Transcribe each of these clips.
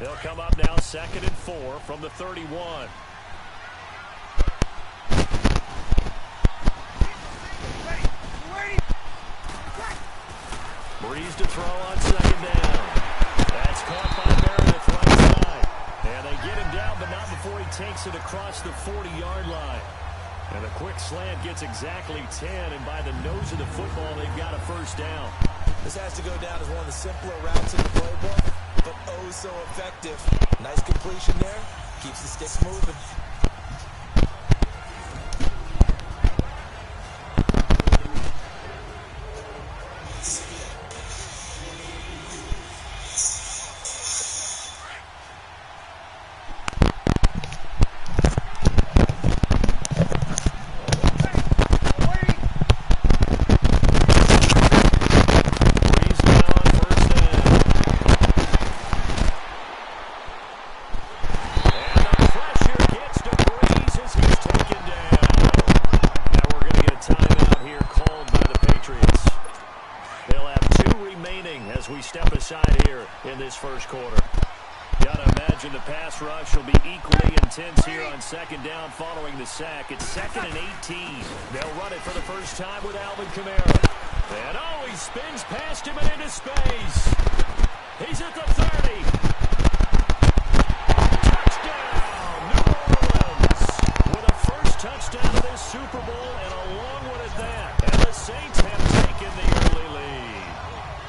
They'll come up now 2nd and 4 from the 31. Breeze to throw on 2nd down. That's caught by Meredith right side. And they get him down, but not before he takes it across the 40-yard line. And a quick slant gets exactly 10, and by the nose of the football, they've got a first down. This has to go down as one of the simpler routes in the playbook, but oh so effective. Nice completion there. Keeps the sticks moving. First quarter. Gotta imagine the pass rush will be equally intense here on 2nd down following the sack. It's 2nd and 18. They'll run it for the first time with Alvin Kamara. And oh, he spins past him and into space. He's at the 30. Touchdown, New Orleans. With a first touchdown of this Super Bowl and a long one at that. And the Saints have taken the early lead.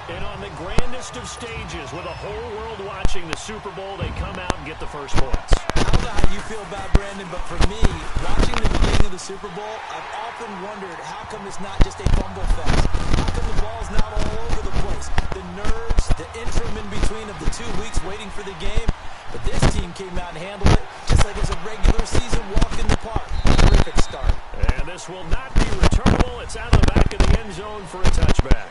And on the grandest of stages, with the whole world watching the Super Bowl, they come out and get the first points. I don't know how you feel about Brandon, but for me, watching the beginning of the Super Bowl, I've often wondered how come it's not just a fumble fest? How come the ball's not all over the place? The nerves, the interim in between of the 2 weeks waiting for the game. But this team came out and handled it just like it was a regular season walk in the park. Terrific start. And this will not be returnable. It's out of the back of the end zone for a touchback.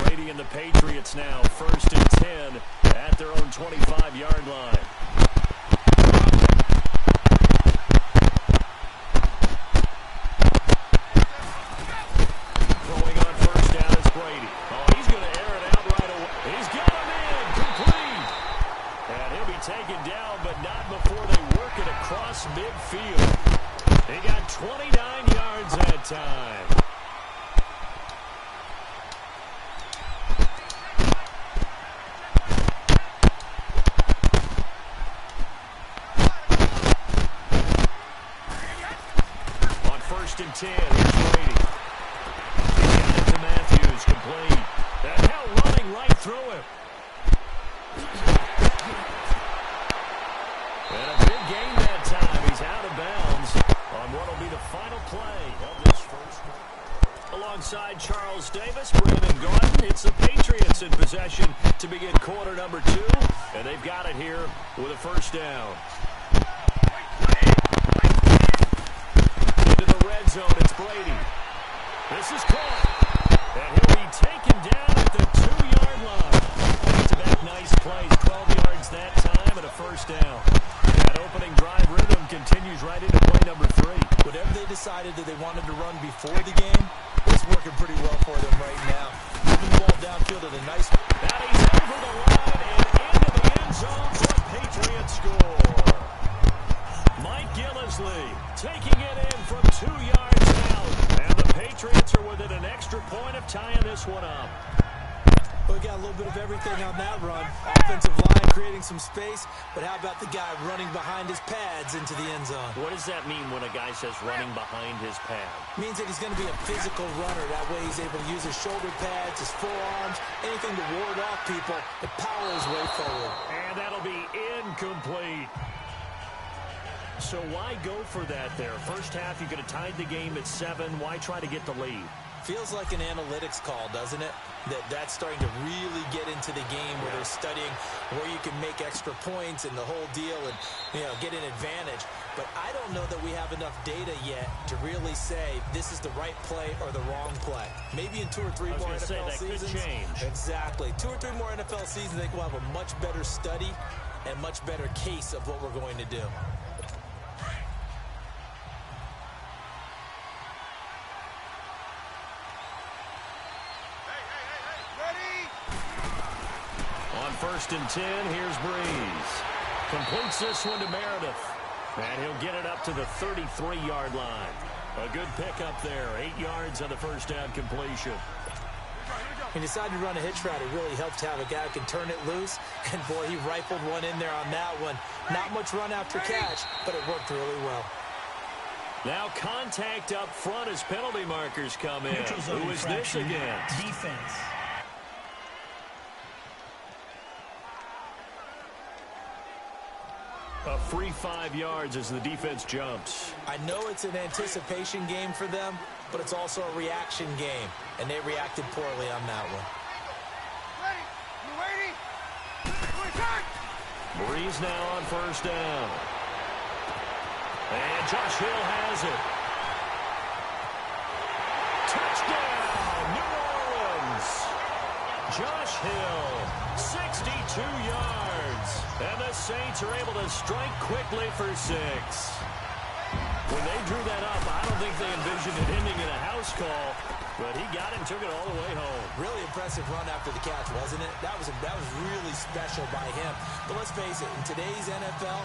Brady and the Patriots now 1st and 10 at their own 25-yard line. Throwing on 1st down is Brady. Oh, he's going to air it out right away. He's got him in, complete. And he'll be taken down, but not before they work it across midfield. He got 29 yards that time. And 10, here's Brady. He's got it to Matthews, complete. And now running right through him. And a big gain that time. He's out of bounds on what will be the final play of this first one. Alongside Charles Davis, Brandon Gordon, it's the Patriots in possession to begin quarter number 2. And they've got it here with a first down. Red zone, it's Brady. This is caught. And he'll be taken down at the 2-yard line. Back-to-back nice plays, 12 yards that time and a first down. That opening drive rhythm continues right into play number 3. Whatever they decided that they wanted to run before the game, it's working pretty well for them right now. Moving the ball downfield at a nice... Now he's over the line and into the end zone for a Patriot score. Mike Gillislee taking it in from 2 yards out. And the Patriots are within an extra point of tying this one up. We got a little bit of everything on that run. Offensive line creating some space, but how about the guy running behind his pads into the end zone? What does that mean when a guy says running behind his pad? Means that he's going to be a physical runner. That way he's able to use his shoulder pads, his forearms, anything to ward off people to power his way forward. And that'll be incomplete. So why go for that there? First half, you could have tied the game at 7. Why try to get the lead? Feels like an analytics call, doesn't it? That's starting to really get into the game where they're studying where you can make extra points and the whole deal and, get an advantage. But I don't know that we have enough data yet to really say this is the right play or the wrong play. Maybe in 2 or 3 more NFL seasons. Could change. Exactly. 2 or 3 more NFL seasons, I think we'll have a much better study and much better case of what we're going to do. first and 10, here's Breeze. Completes this one to Meredith. And he'll get it up to the 33-yard line. A good pickup there. 8 yards on the first down completion. He decided to run a hitch route. It really helped to have a guy who can turn it loose. And, boy, he rifled one in there on that one. Not much run after catch, but it worked really well. Now contact up front as penalty markers come in. Who is this against? Defense. A free 5 yards as the defense jumps. I know it's an anticipation game for them, but it's also a reaction game, and they reacted poorly on that one. Breeze now on first down. And Josh Hill has it. Touchdown, New Orleans. Josh Hill, 62 yards. And the Saints are able to strike quickly for 6. When they drew that up, I don't think they envisioned it ending in a house call, but he got it and took it all the way home. Really impressive run after the catch, wasn't it? That was really special by him. But let's face it, in today's NFL,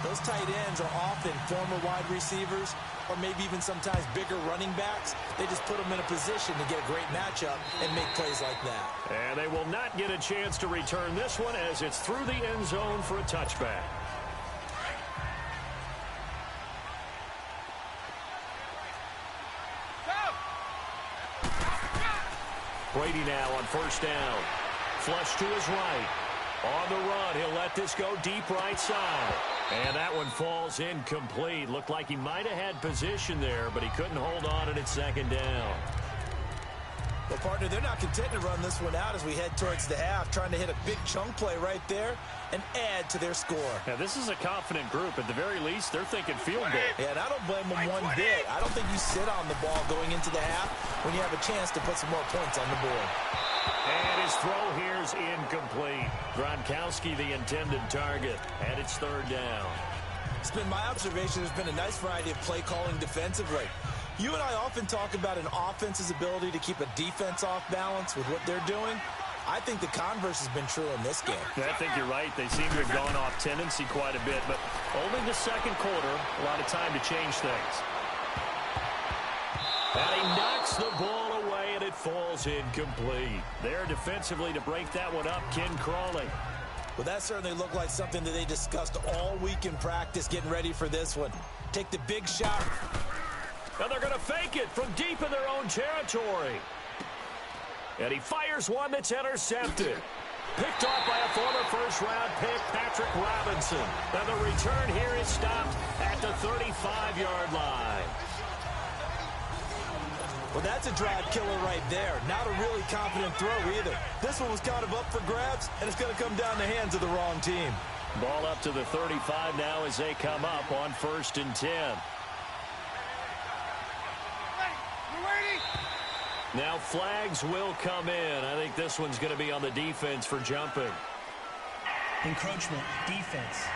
those tight ends are often former wide receivers or maybe even sometimes bigger running backs. They just put them in a position to get a great matchup and make plays like that. And they will not get a chance to return this one as it's through the end zone for a touchback. Brady now on first down. Flush to his right. On the run, he'll let this go deep right side. And that one falls incomplete. Looked like he might have had position there, but he couldn't hold on at second down. Well, partner, they're not content to run this one out as we head towards the half, trying to hit a big chunk play right there and add to their score. Now, this is a confident group. At the very least, they're thinking field goal. Yeah, and I don't blame them one bit. I don't think you sit on the ball going into the half when you have a chance to put some more points on the board. And his throw here's incomplete. Gronkowski, the intended target, and it's third down. It's been my observation there's been a nice variety of play calling defensively. You and I often talk about an offense's ability to keep a defense off balance with what they're doing. I think the converse has been true in this game. I think you're right. They seem to have gone off tendency quite a bit, but only the second quarter, a lot of time to change things. And he knocks the ball away, and it falls incomplete. There defensively to break that one up, Ken Crawley. Well, that certainly looked like something that they discussed all week in practice getting ready for this one. Take the big shot. And they're going to fake it from deep in their own territory. And he fires one that's intercepted. Picked off by a former first-round pick, Patrick Robinson. And the return here is stopped at the 35-yard line. Well, that's a drive killer right there. Not a really confident throw either. This one was kind of up for grabs, and it's going to come down the hands of the wrong team. Ball up to the 35 now as they come up on first and 10. Now flags will come in. I think this one's going to be on the defense for jumping. Encroachment, defense.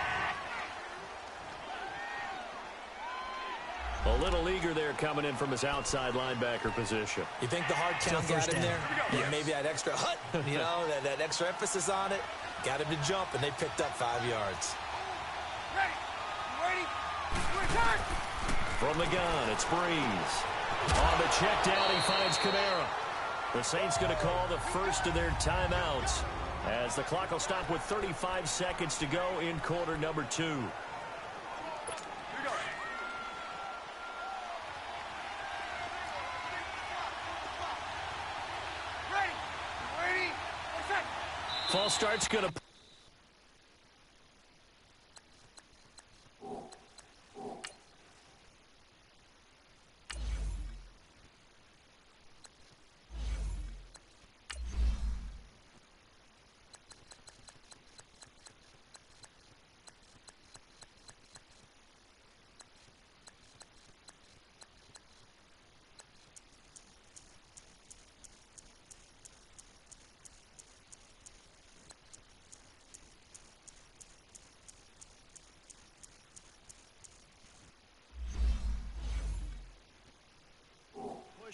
A little eager there coming in from his outside linebacker position. You think the hard count got him there? Yeah, maybe that extra hut, you know, that extra emphasis on it. Got him to jump, and they picked up 5 yards. Ready? Return! From the gun, it's Breeze. On the check down, he finds Kamara. The Saints going to call the first of their timeouts as the clock will stop with 35 seconds to go in quarter number 2. Ready? False start's going to...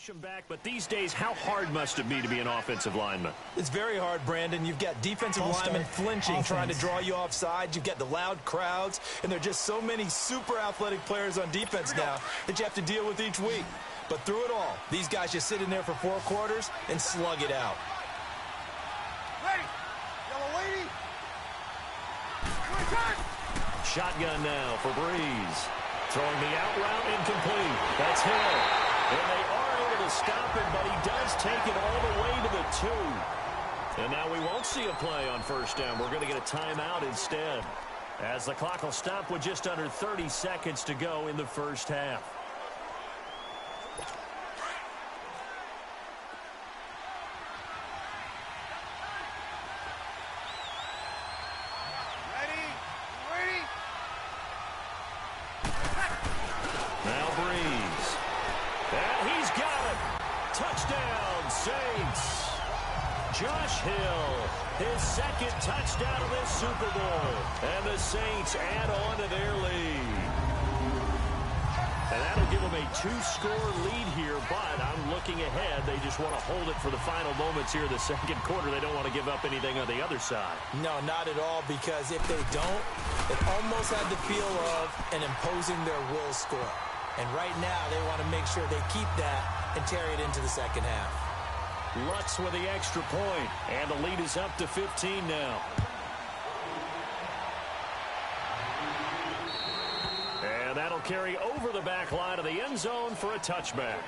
him back, but these days, how hard must it be to be an offensive lineman? It's very hard, Brandon. You've got defensive linemen flinching, trying to draw you offside. You've got the loud crowds, and there are just so many super athletic players on defense now that you have to deal with each week. But through it all, these guys just sit in there for 4 quarters and slug it out. Ready. Yellow lady. Return. Shotgun now for Breeze. Throwing the out route incomplete. That's Hill. And they are able to stop him, but he does take it all the way to the 2. And now we won't see a play on first down. We're going to get a timeout instead, as the clock will stop with just under 30 seconds to go in the first half. Josh Hill, his second touchdown of this Super Bowl. And the Saints add on to their lead. And that'll give them a 2-score lead here, but I'm looking ahead. They just want to hold it for the final moments here in the second quarter. They don't want to give up anything on the other side. No, not at all, because if they don't, it almost had the feel of an imposing their will score. And right now, they want to make sure they keep that and carry it into the second half. Lutz with the extra point, and the lead is up to 15 now. And that'll carry over the back line of the end zone for a touchback.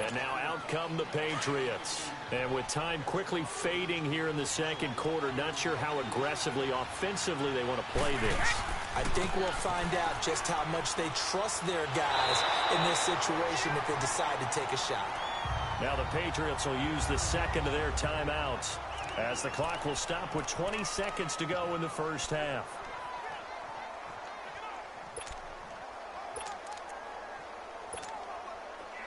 And now out come the Patriots. And with time quickly fading here in the second quarter, not sure how aggressively, offensively they want to play this. I think we'll find out just how much they trust their guys in this situation if they decide to take a shot. Now the Patriots will use the second of their timeouts, as the clock will stop with 20 seconds to go in the first half.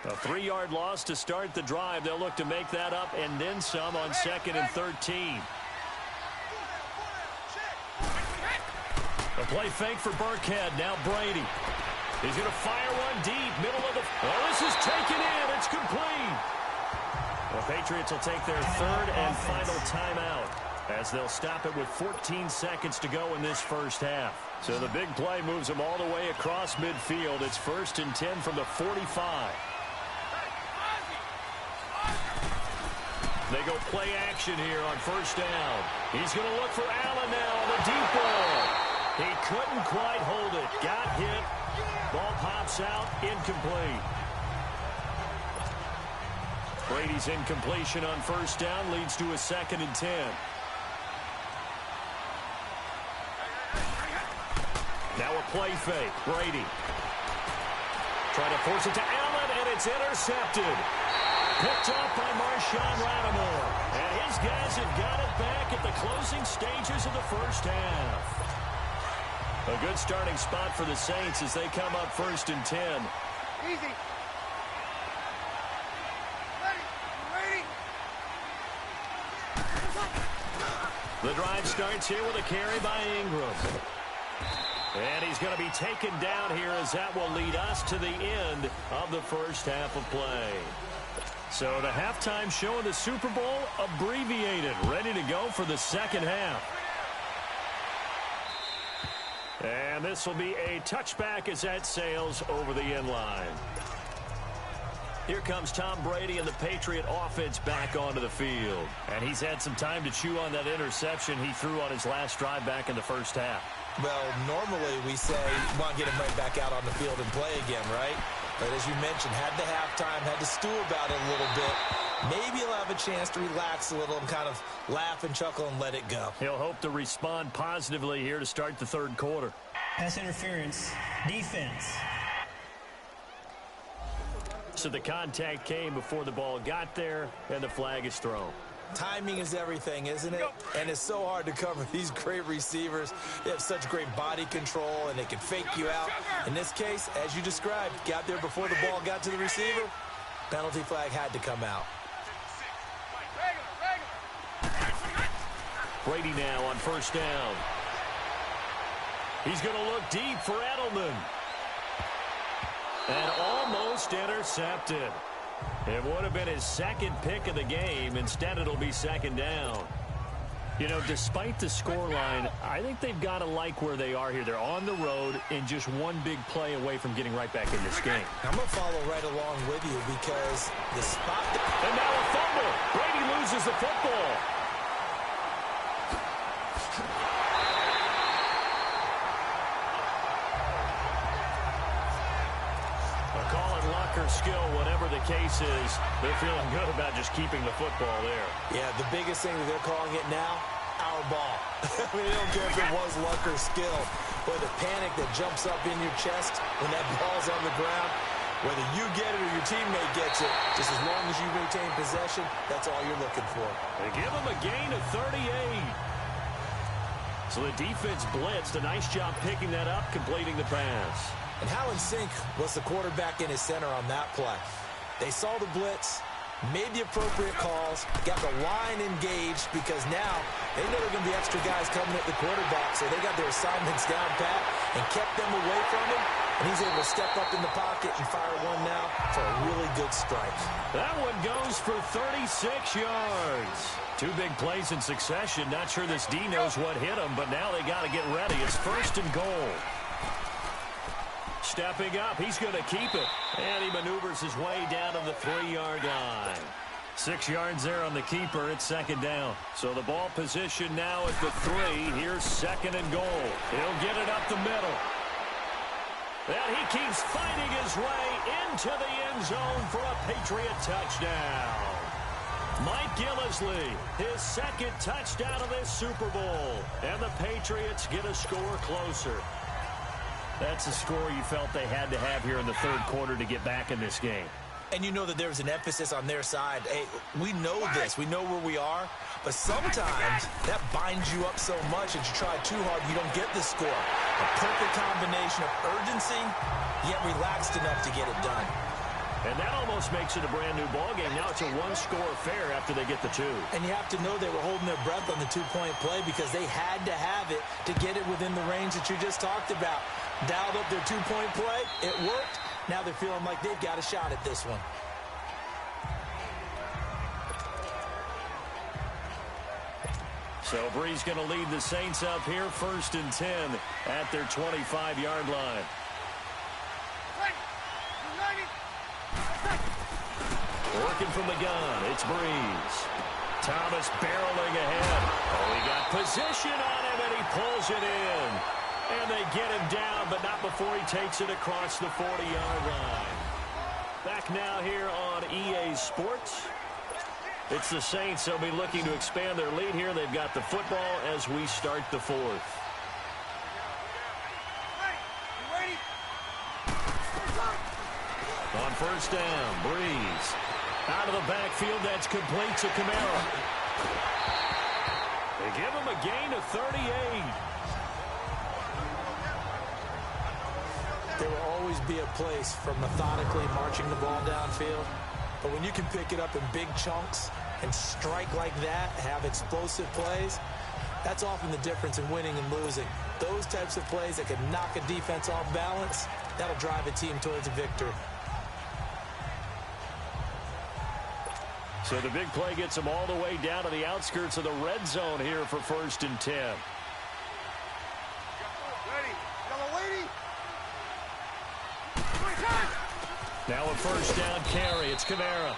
A 3-yard loss to start the drive. They'll look to make that up and then some on 2nd and 13. A play fake for Burkhead. Now Brady. He's going to fire one deep, middle of the... Oh, this is taken in. It's complete. The Patriots will take their third and final timeout, as they'll stop it with 14 seconds to go in this first half. So the big play moves them all the way across midfield. It's 1st and 10 from the 45. They go play action here on first down. He's going to look for Allen now on the deep ball. He couldn't quite hold it. Got hit. Ball pops out. Incomplete. Brady's incompletion on first down leads to a 2nd and 10. Now a play fake. Brady trying to force it to Allen, and it's intercepted. Picked up by Marshawn Lattimore. And his guys have got it back at the closing stages of the first half. A good starting spot for the Saints as they come up 1st and 10. Easy. The drive starts here with a carry by Ingram. And he's going to be taken down here, as that will lead us to the end of the first half of play. So the halftime show of the Super Bowl abbreviated, ready to go for the second half. And this will be a touchback as that sails over the end line. Here comes Tom Brady and the Patriot offense back onto the field. And he's had some time to chew on that interception he threw on his last drive back in the first half. Well, normally we say you want to get him right back out on the field and play again, right? But as you mentioned, had the halftime, had to stew about it a little bit. Maybe he'll have a chance to relax a little and kind of laugh and chuckle and let it go. He'll hope to respond positively here to start the third quarter. Pass interference. Defense. So the contact came before the ball got there, and the flag is thrown. Timing is everything, isn't it? And it's so hard to cover these great receivers. They have such great body control, and they can fake you out. In this case, as you described, got there before the ball got to the receiver. Penalty flag had to come out. Brady now on first down. He's going to look deep for Edelman. And almost almost intercepted. It would have been his second pick of the game. Instead, it'll be second down. You know, despite the scoreline, I think they've got to like where they are here. They're on the road and just one big play away from getting right back in this game. I'm going to follow right along with you because the spot... And now a fumble. Brady loses the football. Call it luck or skill, whatever the case is. They're feeling good about just keeping the football there. Yeah, the biggest thing that they're calling it now, our ball. I mean, they don't care if it was luck or skill. But the panic that jumps up in your chest when that ball's on the ground, whether you get it or your teammate gets it, just as long as you retain possession, that's all you're looking for. They give them a gain of 38. So the defense blitzed. A nice job picking that up, completing the pass. And how in sync was the quarterback in his center on that play? They saw the blitz, made the appropriate calls, got the line engaged because now they know there are going to be extra guys coming at the quarterback, so they got their assignments down pat and kept them away from him, and he's able to step up in the pocket and fire one now for a really good strike. That one goes for 36 yards. Two big plays in succession. Not sure this D knows what hit him, but now they got to get ready. It's first and goal. Stepping up, he's going to keep it. And he maneuvers his way down to the 3-yard line. 6 yards there on the keeper. It's second down. So the ball position now at the 3. Here's second and goal. He'll get it up the middle. And he keeps fighting his way into the end zone for a Patriot touchdown. Mike Gillislee, his second touchdown of this Super Bowl. And the Patriots get a score closer. That's a score you felt they had to have here in the third quarter to get back in this game. And you know that there's an emphasis on their side. Hey, we know this. We know where we are. But sometimes that binds you up so much that you try too hard, you don't get the score. A perfect combination of urgency, yet relaxed enough to get it done. And that almost makes it a brand-new ballgame. Now it's a one-score affair after they get the 2. And you have to know they were holding their breath on the two-point play because they had to have it to get it within the range that you just talked about. Dialed up their two-point play. It worked. Now they're feeling like they've got a shot at this one. So Bree's going to lead the Saints up here, first and 10 at their 25-yard line. Working from the gun, it's Breeze. Thomas barreling ahead. Oh, he got position on him, and he pulls it in. And they get him down, but not before he takes it across the 40-yard line. Back now here on EA Sports. It's the Saints. They'll be looking to expand their lead here. They've got the football as we start the fourth. On first down, Breeze. Out of the backfield, that's complete to Kamara. They give him a gain of 38. There will always be a place for methodically marching the ball downfield. But when you can pick it up in big chunks and strike like that, have explosive plays, that's often the difference in winning and losing. Those types of plays that can knock a defense off balance, that'll drive a team towards a victory. So the big play gets them all the way down to the outskirts of the red zone here for first and 10. Now a first down carry. It's Kamara.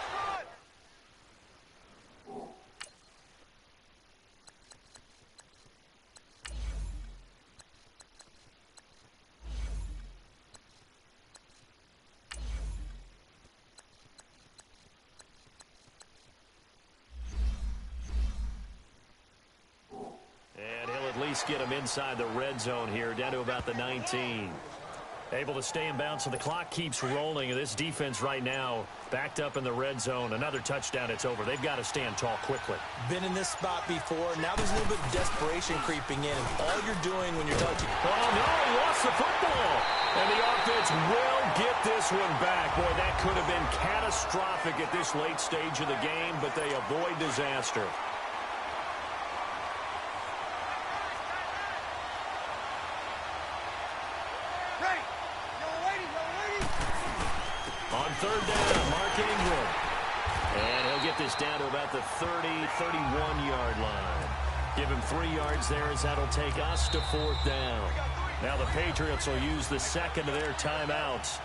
And he'll at least get him inside the red zone here, down to about the 19. Able to stay in bounds, so the clock keeps rolling. And this defense right now backed up in the red zone. Another touchdown, it's over. They've got to stand tall quickly. Been in this spot before. Now there's a little bit of desperation creeping in. And all you're doing when you're touching... Oh, no, he lost the football. And the offense will get this one back. Boy, that could have been catastrophic at this late stage of the game, but they avoid disaster. On third down. Mark Ingram. And he'll get this down to about the 30, 31-yard line. Give him 3 yards there as that'll take us to fourth down. Now the Patriots will use the second of their timeouts,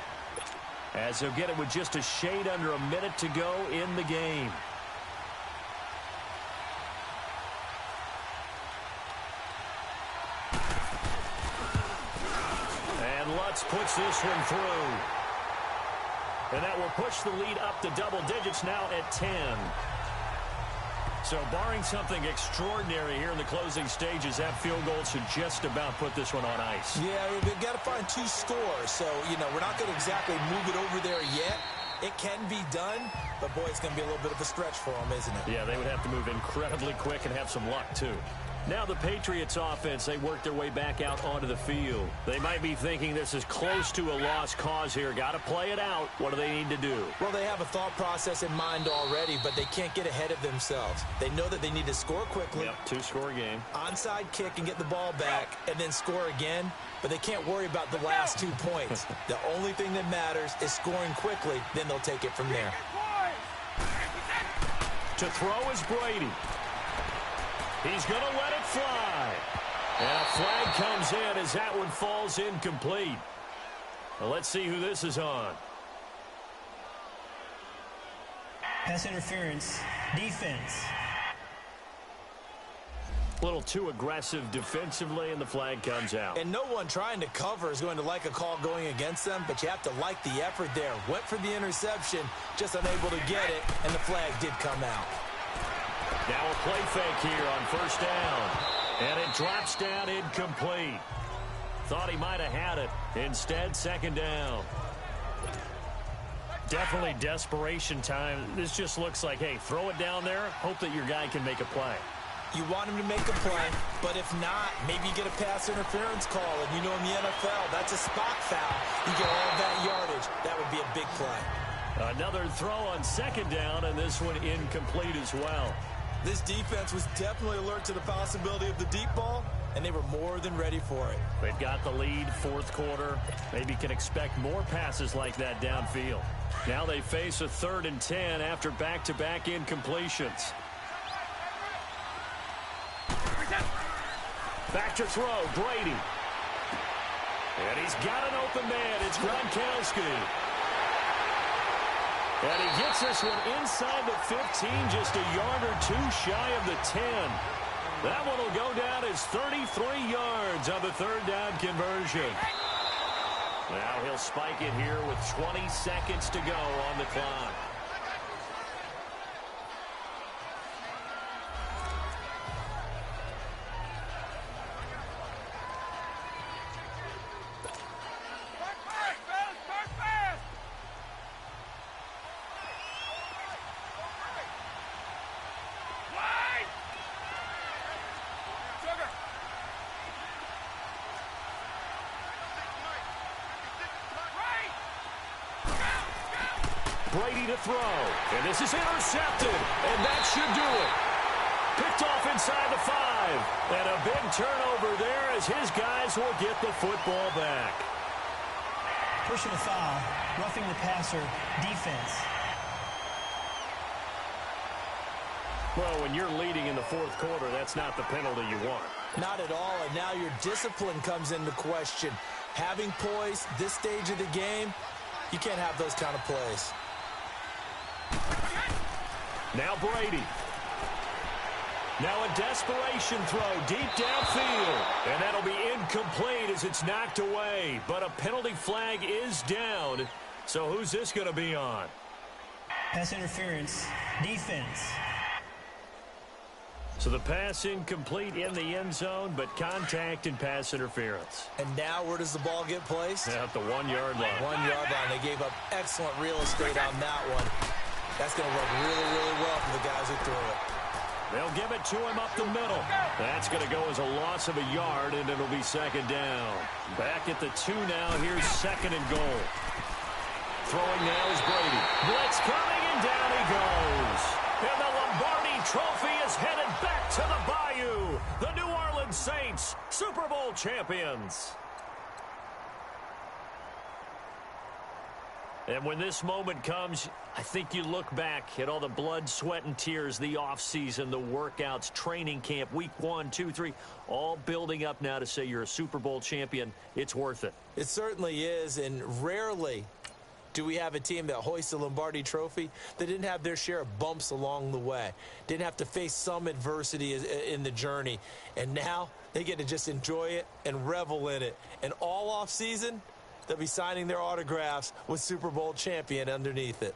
as they'll get it with just a shade under a minute to go in the game. And Lutz puts this one through. And that will push the lead up to double digits now at 10. So barring something extraordinary here in the closing stages, that field goal should just about put this one on ice. Yeah, we've got to find 2 scores. So, we're not going to exactly move it over there yet. It can be done, but, boy, it's going to be a little bit of a stretch for them, isn't it? Yeah, they would have to move incredibly quick and have some luck, too. Now the Patriots offense, they work their way back out onto the field. They might be thinking this is close to a lost cause here. Got to play it out. What do they need to do? Well, they have a thought process in mind already, but they can't get ahead of themselves. They know that they need to score quickly. Yep, 2-score game. Onside kick and get the ball back and then score again, but they can't worry about the last 2 points. The only thing that matters is scoring quickly, then they'll take it from there. To throw is Brady. He's going to let it fly. And a flag comes in as that one falls incomplete. Well, let's see who this is on. Pass interference. Defense. A little too aggressive defensively, and the flag comes out. And no one trying to cover is going to like a call going against them, but you have to like the effort there. Went for the interception, just unable to get it, and the flag did come out. Now a play fake here on first down. And it drops down incomplete. Thought he might have had it. Instead, second down. Definitely desperation time. This just looks like, hey, throw it down there. Hope that your guy can make a play. You want him to make a play, but if not, maybe you get a pass interference call. And in the NFL, that's a spot foul. You get all that yardage. That would be a big play. Another throw on second down, and this one incomplete as well. This defense was definitely alert to the possibility of the deep ball, and they were more than ready for it. They've got the lead, fourth quarter. Maybe can expect more passes like that downfield. Now they face a 3rd and 10 after back-to-back incompletions. Back to throw, Brady. And he's got an open man. It's Gronkowski. And he gets this one inside the 15, just a yard or 2 shy of the 10. That one will go down as 33 yards on the 3rd down conversion. Now he'll spike it here with 20 seconds to go on the clock. Brady to throw, and this is intercepted, and that should do it. Picked off inside the 5, and a big turnover there as his guys will get the football back. Pushing a foul, roughing the passer, defense. Well, when you're leading in the 4th quarter, that's not the penalty you want. Not at all, and now your discipline comes into question. Having poise this stage of the game, you can't have those kind of plays. Now Brady. Now a desperation throw deep downfield. And that'll be incomplete as it's knocked away. But a penalty flag is down. So who's this going to be on? Pass interference. Defense. So the pass incomplete in the end zone, but contact and pass interference. And now where does the ball get placed? At the 1-yard line. 1-yard line. They gave up excellent real estate on that one. That's going to work really, really well for the guys who threw it. They'll give it to him up the middle. That's going to go as a loss of a yard, and it'll be second down. Back at the 2 now. Here's 2nd and goal. Throwing now is Brady. Blitz coming, and down he goes. And the Lombardi Trophy is headed back to the Bayou. The New Orleans Saints, Super Bowl champions. And when this moment comes, I think you look back at all the blood, sweat, and tears, the offseason, the workouts, training camp, week 1, 2, 3, all building up now to say you're a Super Bowl champion. It's worth it. It certainly is, and rarely do we have a team that hoists a Lombardi trophy that didn't have their share of bumps along the way, didn't have to face some adversity in the journey, and now they get to just enjoy it and revel in it. And all offseason, they'll be signing their autographs with Super Bowl champion underneath it.